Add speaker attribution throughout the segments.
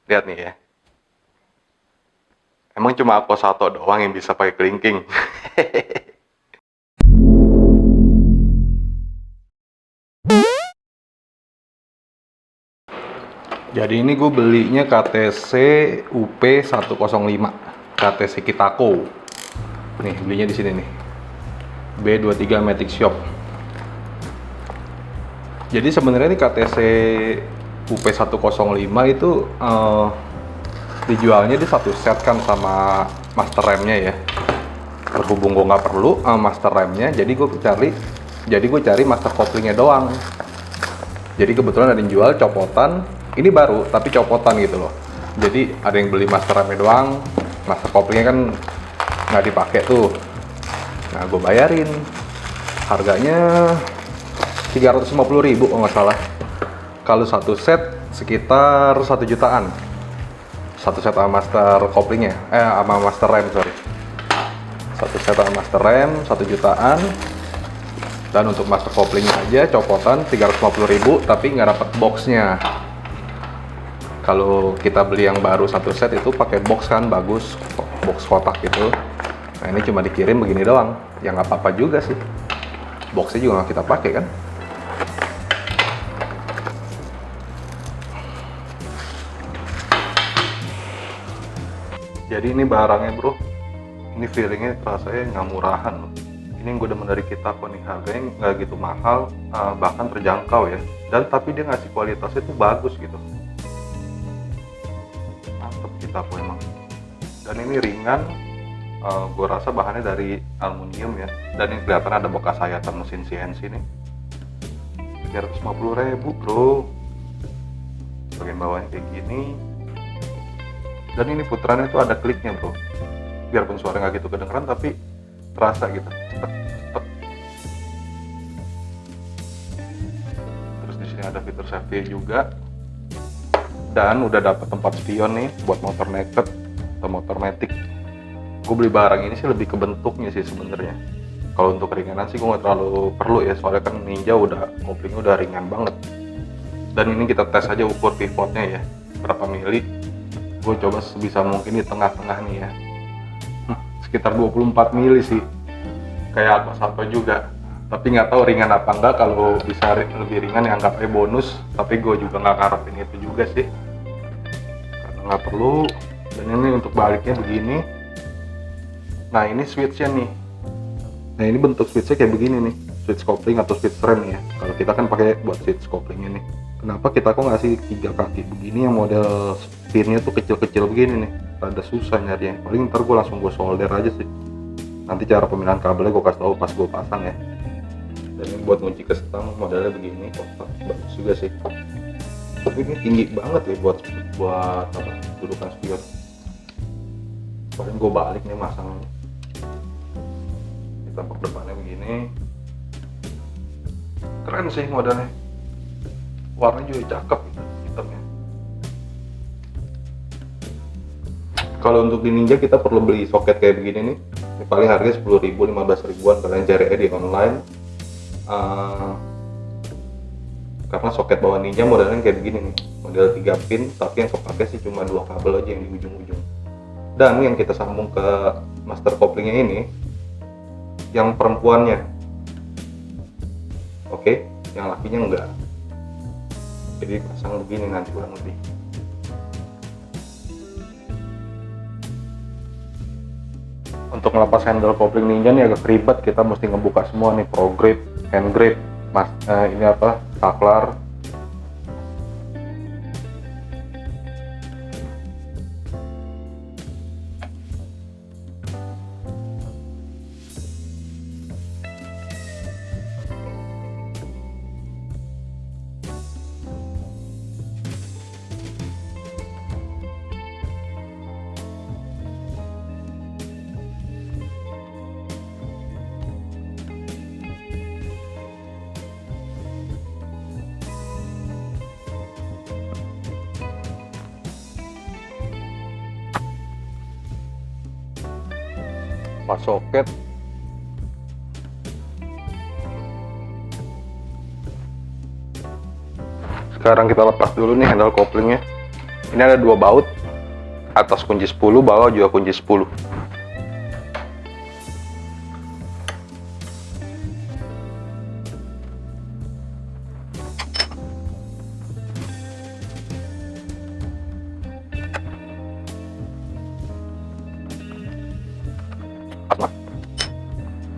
Speaker 1: Lihat nih ya. Emang cuma Aqua 1 doang yang bisa pakai kelingking. Jadi ini gue belinya KTC UP 105, KTC Kitako. Nih belinya di sini nih. B23 Matic Shop. Jadi sebenarnya ini KTC UP 105 itu dijualnya di satu set kan sama master remnya ya. Berhubung gue nggak perlu master remnya, jadi gue cari master couplingnya doang. Jadi kebetulan ada yang jual copotan, ini baru tapi copotan gitu loh. Jadi ada yang beli master remnya doang, master couplingnya kan nggak dipakai tuh. Nah gue bayarin, harganya 350.000 kalau nggak salah. Kalau satu set sekitar 1 jutaan. Satu set sama master couplingnya, sama master rem sorry. Satu set sama master rem 1 jutaan. Dan untuk master couplingnya aja copotan 350.000 tapi nggak dapat boxnya. Kalau kita beli yang baru satu set itu pakai box kan bagus, box kotak gitu. Nah ini cuma dikirim begini doang, ya nggak apa-apa juga sih. Boxnya juga nggak kita pakai kan. Jadi ini barangnya bro, ini feelingnya rasanya nggak murahan loh. Ini yang gue demen dari Kitako nih, harganya nggak gitu mahal, bahkan terjangkau ya. Dan tapi dia ngasih kualitasnya tuh bagus gitu. Mantep Kitako emang. Dan ini ringan, gue rasa bahannya dari aluminium ya. Dan ini kelihatan ada bekas sayatan mesin CNC nih. 350.000 bro. Bagian bawahnya kayak gini. Dan ini putarannya tuh ada kliknya bro. Biarpun suara nggak gitu kedengeran tapi terasa gitu. Cetek, cetek. Terus di sini ada fitur safety juga. Dan udah dapat tempat spion nih buat motor naked atau motor matic. Gue beli barang ini sih lebih ke bentuknya sih sebenarnya. Kalau untuk keringanan sih gue nggak terlalu perlu ya, soalnya kan Ninja udah koplingnya udah ringan banget. Dan ini kita tes aja ukur pivotnya ya, berapa mili. Gue coba sebisa mungkin di tengah-tengah nih ya. Sekitar 24 mili sih, kayak Aqua 1 juga. Tapi nggak tahu ringan apa enggak. Kalau bisa lebih ringan ya anggap aja bonus, tapi gue juga nggak ngarepin itu juga sih karena nggak perlu. Dan ini untuk baliknya begini. Nah ini switchnya nih. Nah ini bentuk switchnya kayak begini nih, switch coupling atau switch rem ya. Kalau kita kan pakai buat switch couplingnya nih. Kenapa kita kok ngasih 3 kaki begini yang model pinnya tuh kecil-kecil begini nih? Rada susah nyarinya. Paling ntar gue langsung solder aja sih. Nanti cara pemilihan kabelnya gue kasih tahu pas gue pasang ya. Dan ini buat ngunci ke stang modelnya begini, kotak bagus juga sih. Tapi ini tinggi banget ya buat apa, dudukan spion. Paling gue balik nih masang. Tampak depannya begini, keren sih modelnya, warnanya juga cakep gitu, hitamnya. Kalau untuk di Ninja kita perlu beli soket kayak begini nih. Ini paling harganya 10.000, 15.000-an, kalian cari di online. Karena soket bawah Ninja modelnya kayak begini nih, model 3 pin, tapi yang kepake sih cuma 2 kabel aja yang di ujung-ujung. Dan yang kita sambung ke master couplingnya ini yang perempuannya, oke, yang lakinya enggak. Jadi pasang begini nanti kurang lebih. Untuk ngelepas handle coupling Ninja nih agak ribet, kita mesti ngebuka semua nih, pro grip, hand grip, ini apa, saklar. Pas soket. Sekarang kita lepas dulu nih handle couplingnya. Ini ada 2 baut, atas kunci 10, bawah juga kunci 10.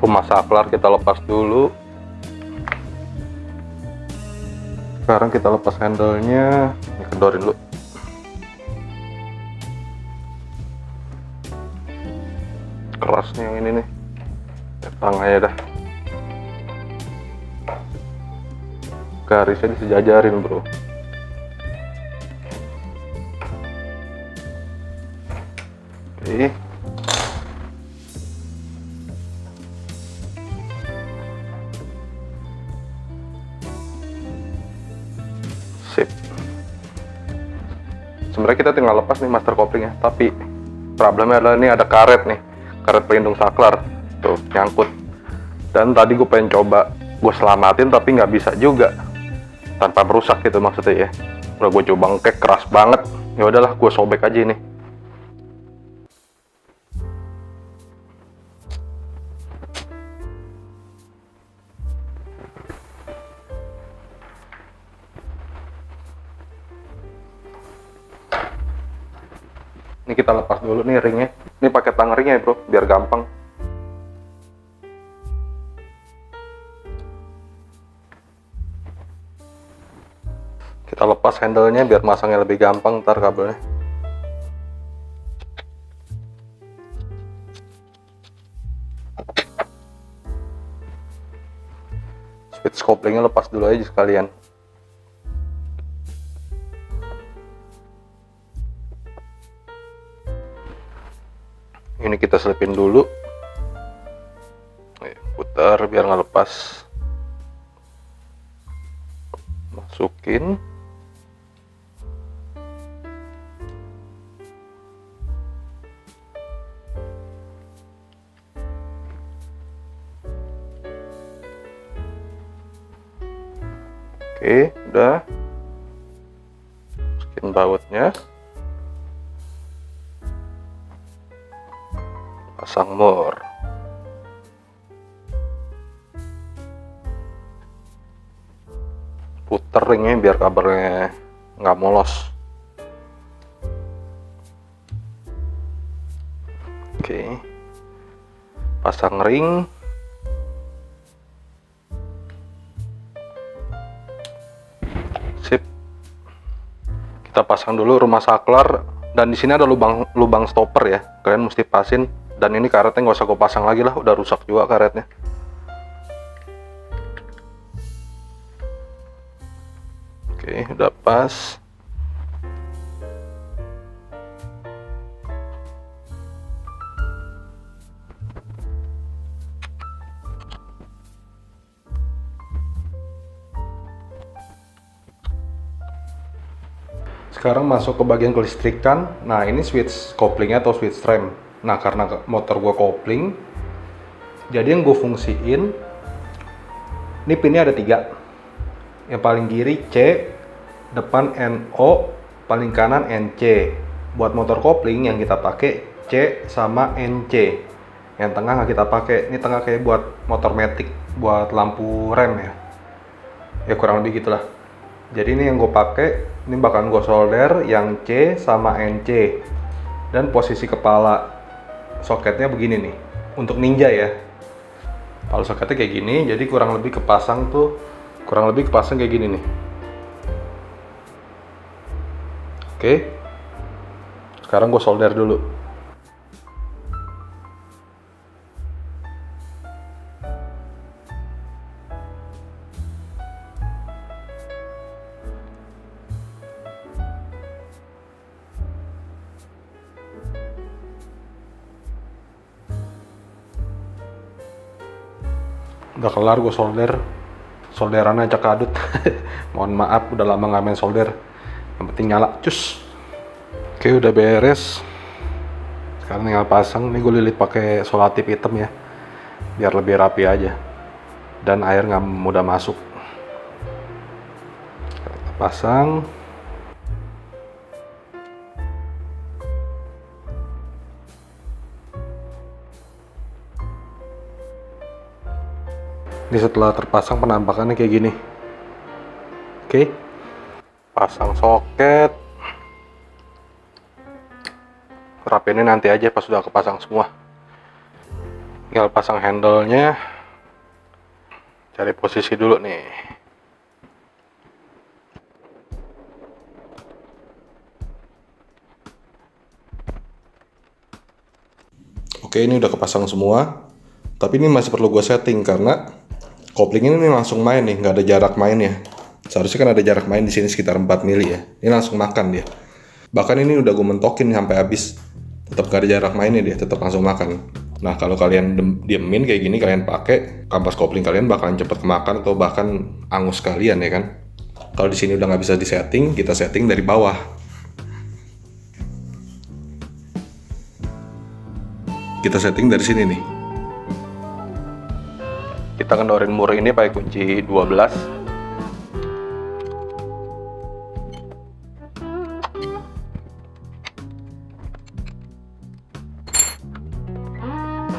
Speaker 1: Rumah saklar kita lepas dulu. Sekarang kita lepas handle-nya, ini kedorin dulu. Keras nih yang ini nih, tangannya dah. Garisnya disejajarin bro. Oke. Sip. Sebenarnya kita tinggal lepas nih master couplingnya, tapi problemnya adalah ini ada karet nih, karet pelindung saklar tuh nyangkut. Dan tadi gue pengen coba gue selamatin tapi nggak bisa juga, tanpa merusak gitu maksudnya ya. Udah gue coba ngekek keras banget, ya udahlah gue sobek aja ini. Ini kita lepas dulu nih ringnya. Ini pakai tang ringnya ya bro, biar gampang. Kita lepas handle-nya biar masangnya lebih gampang ntar kabelnya. Switch couplingnya lepas dulu aja sekalian. Ini kita selipin dulu, putar biar nggak lepas. Masukin. Oke, udah. Masukin bautnya. Pasang mur. Puter ringnya biar kabelnya nggak molos. Oke, pasang ring. Sip. Kita pasang dulu rumah saklar, dan di sini ada lubang stopper ya. Kalian mesti pasin. Dan ini karetnya nggak usah gue pasang lagi lah, udah rusak juga karetnya. Oke, udah pas. Sekarang masuk ke bagian kelistrikan. Nah, ini switch couplingnya atau switch rem. Nah, karena motor gue kopling, jadi yang gue fungsiin, ini pinnya ada 3. Yang paling kiri C, depan NO, paling kanan NC. Buat motor kopling yang kita pakai C sama NC. Yang tengah nggak kita pakai. Ini tengah kayak buat motor matic, buat lampu rem ya. Ya kurang lebih gitulah. Jadi ini yang gue pakai, ini bakalan gue solder yang C sama NC. Dan posisi kepala soketnya begini nih, untuk ninja ya. Kalau soketnya kayak gini, jadi kurang lebih kepasang kayak gini nih. Oke, sekarang gue solder dulu. Udah kelar gue solderannya acak adut. Mohon maaf udah lama nggak main solder, yang penting nyala cus. Oke, udah beres. Sekarang tinggal pasang. Ini gue lilit pakai solatif hitam ya, biar lebih rapi aja dan air nggak mudah masuk. Kita pasang. Ini setelah terpasang penampakannya kayak gini. Oke, pasang soket. Rapinnya nanti aja pas sudah kepasang semua. Tinggal pasang handle-nya. Cari posisi dulu nih. Oke, ini udah kepasang semua. Tapi ini masih perlu gue setting karena kopling ini langsung main nih, nggak ada jarak main ya. Seharusnya kan ada jarak main di sini sekitar 4 mili ya. Ini langsung makan dia. Bahkan ini udah gue mentokin sampai habis. Tetap gak ada jarak mainnya dia, tetap langsung makan. Nah, kalau kalian diemin kayak gini, kalian pakai kampas kopling kalian bakalan cepet kemakan atau bahkan angus kalian ya kan. Kalau di sini udah nggak bisa disetting, kita setting dari bawah. Kita setting dari sini nih. Kita kendorin mur ini pakai kunci 12.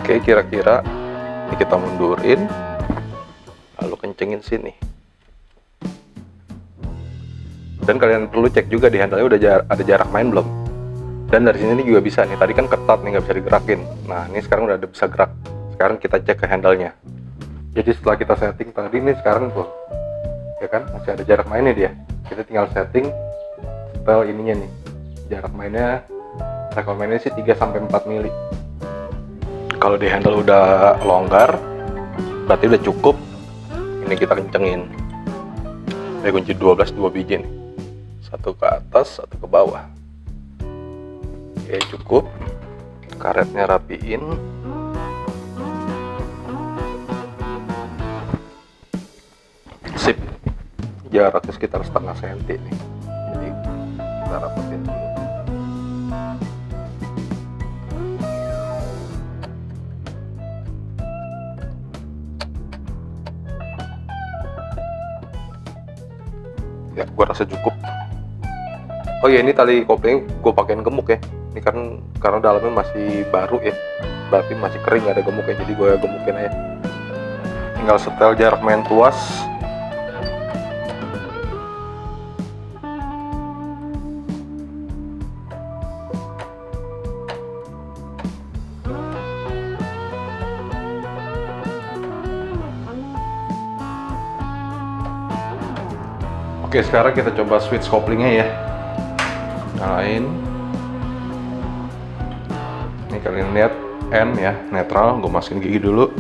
Speaker 1: Oke, kira-kira ini kita mundurin, lalu kencengin sini. Dan kalian perlu cek juga di handle-nya udah ada jarak main belum. Dan dari sini juga bisa nih, tadi kan ketat nih nggak bisa digerakin. Nah, ini sekarang udah bisa gerak. Sekarang kita cek ke handle-nya. Jadi setelah kita setting tadi nih, sekarang tuh, ya kan masih ada jarak mainnya dia. Kita tinggal setting setel ininya nih. Jarak mainnya, rekomennya sih 3-4 mili. Kalau di handle udah longgar, berarti udah cukup. Ini kita kencengin. Ini kunci 12, 2 biji nih. Satu ke atas, satu ke bawah. Oke, cukup. Karetnya rapiin. Sip. Jaraknya sekitar setengah senti nih. Jadi kita rapetin dulu. Ya, gua rasa cukup. Oh ya, ini tali kopling gue pakein gemuk ya. Ini kan karena dalamnya masih baru ya, berarti masih kering, gak ada gemuknya, jadi gue gemukin aja. Tinggal setel jarak main tuas. Oke, sekarang kita coba switch koplingnya ya. Nyalain. Ini kalian lihat N ya, netral. Gue masukin gigi dulu.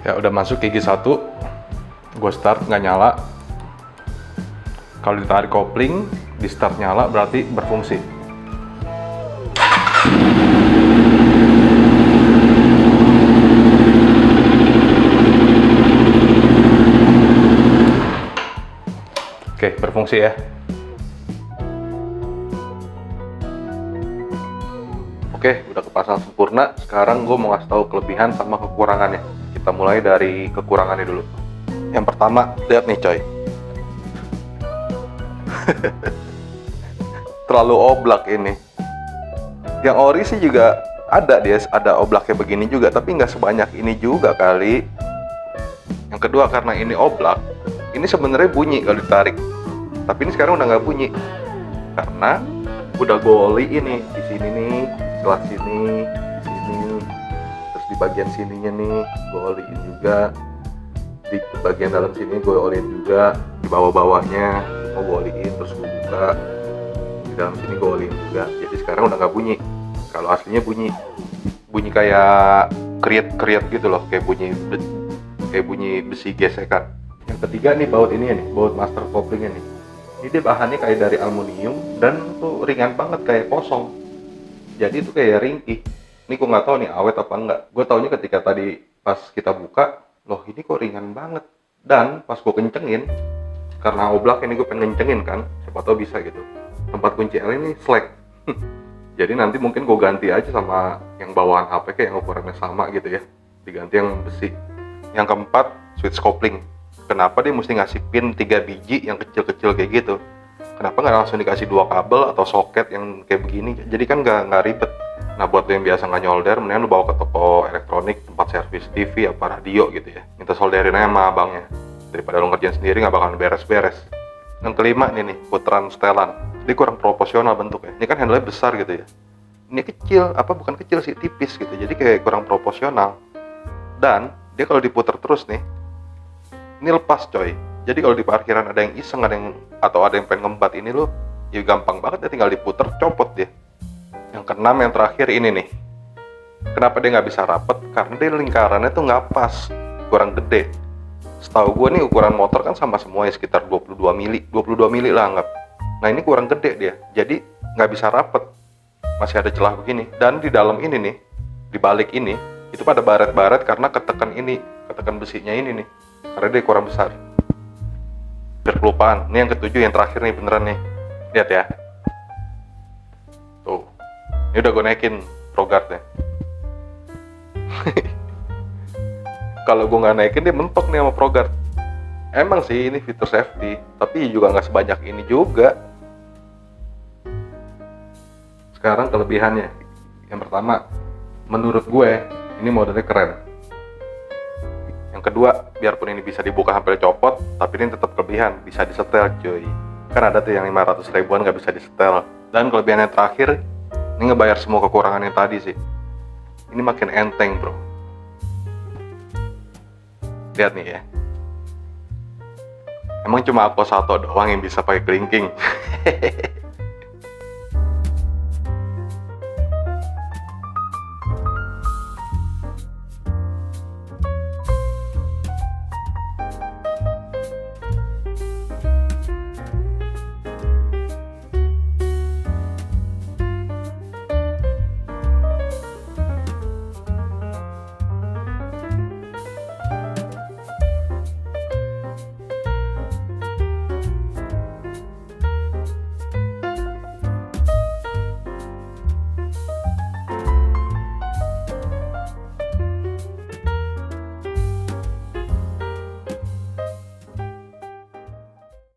Speaker 1: Ya udah masuk gigi 1. Gue start nggak nyala. Kalau ditarik kopling, di start nyala berarti berfungsi. Oke, berfungsi ya. Oke, udah kepasang sempurna. Sekarang gue mau ngasih tahu kelebihan sama kekurangannya. Kita mulai dari kekurangannya dulu. Yang pertama, lihat nih coy. Terlalu oblak ini. Yang ori sih juga ada oblaknya begini juga, tapi nggak sebanyak ini juga kali. Yang kedua, karena ini oblak, ini sebenarnya bunyi kalau ditarik. Tapi ini sekarang udah nggak bunyi karena udah gue oli ini di sini nih, setelah sini, terus di bagian sininya nih gue oliin juga, di bagian dalam sini gue oliin juga, di bawah-bawahnya mau gue oliin, terus gue buka di dalam sini gue oliin juga. Jadi sekarang udah nggak bunyi. Kalau aslinya bunyi kayak kriet gitu loh, kayak bunyi besi gesekan. Yang ketiga nih baut ini nih, baut master koplingnya nih. Ini dia bahannya kayak dari aluminium dan tuh ringan banget kayak kosong. Jadi itu kayak ringkih. Ini gue nggak tahu nih awet apa enggak. Gue taunya ketika tadi pas kita buka, loh ini kok ringan banget. Dan pas gue kencengin, karena oblak ini gue pengen kencengin kan, siapa tahu bisa gitu. Tempat kunci L ini slack. Jadi nanti mungkin gue ganti aja sama yang bawaan HP kayak yang ukurannya sama gitu ya. Diganti yang besi. Yang keempat, switch kopling. Kenapa dia mesti ngasih pin 3 biji yang kecil-kecil kayak gitu? Kenapa nggak langsung dikasih 2 kabel atau soket yang kayak begini? Jadi kan nggak ribet. Nah buat lo yang biasa nggak nyolder, mendingan lo bawa ke toko elektronik, tempat servis TV apa radio gitu ya, minta solderin aja sama abangnya, daripada lo ngerjain sendiri nggak bakalan beres-beres. Yang kelima nih putaran setelan, dia kurang proporsional bentuknya. Ini kan handle-nya besar gitu ya, ini kecil, bukan kecil sih, tipis gitu, jadi kayak kurang proporsional. Dan dia kalau diputar terus nih, ini lepas coy. Jadi kalau di parkiran ada yang iseng, ada yang pengen ngembat ini, lo ya gampang banget ya, tinggal diputer, copot dia. Yang keenam, yang terakhir ini nih, kenapa dia nggak bisa rapet? Karena dia lingkarannya tuh nggak pas, kurang gede. Setahu gue nih ukuran motor kan sama semua ya, sekitar 22 mili lah anggap. Nah ini kurang gede dia, jadi nggak bisa rapet, masih ada celah begini. Dan di dalam ini nih, di balik ini, itu pada baret-baret karena ketekan besinya ini nih, karena dia kurang besar. Biar kelupaan, ini yang ketujuh, yang terakhir nih beneran nih, lihat ya. Tuh, ini udah gue naikin Pro Guard-nya. Kalau gue nggak naikin dia mentok nih sama Pro Guard. Emang sih ini fitur safety, tapi juga nggak sebanyak ini juga. Sekarang kelebihannya, yang pertama, menurut gue ini modelnya keren. Yang kedua, biarpun ini bisa dibuka sampai copot, tapi ini tetap kelebihan, bisa disetel cuy. Kan ada tuh yang 500 ribuan nggak bisa disetel. Dan kelebihan yang terakhir, ini ngebayar semua kekurangan yang tadi sih. Ini makin enteng bro. Lihat nih ya. Emang cuma Aqua 1 doang yang bisa pakai kelingking.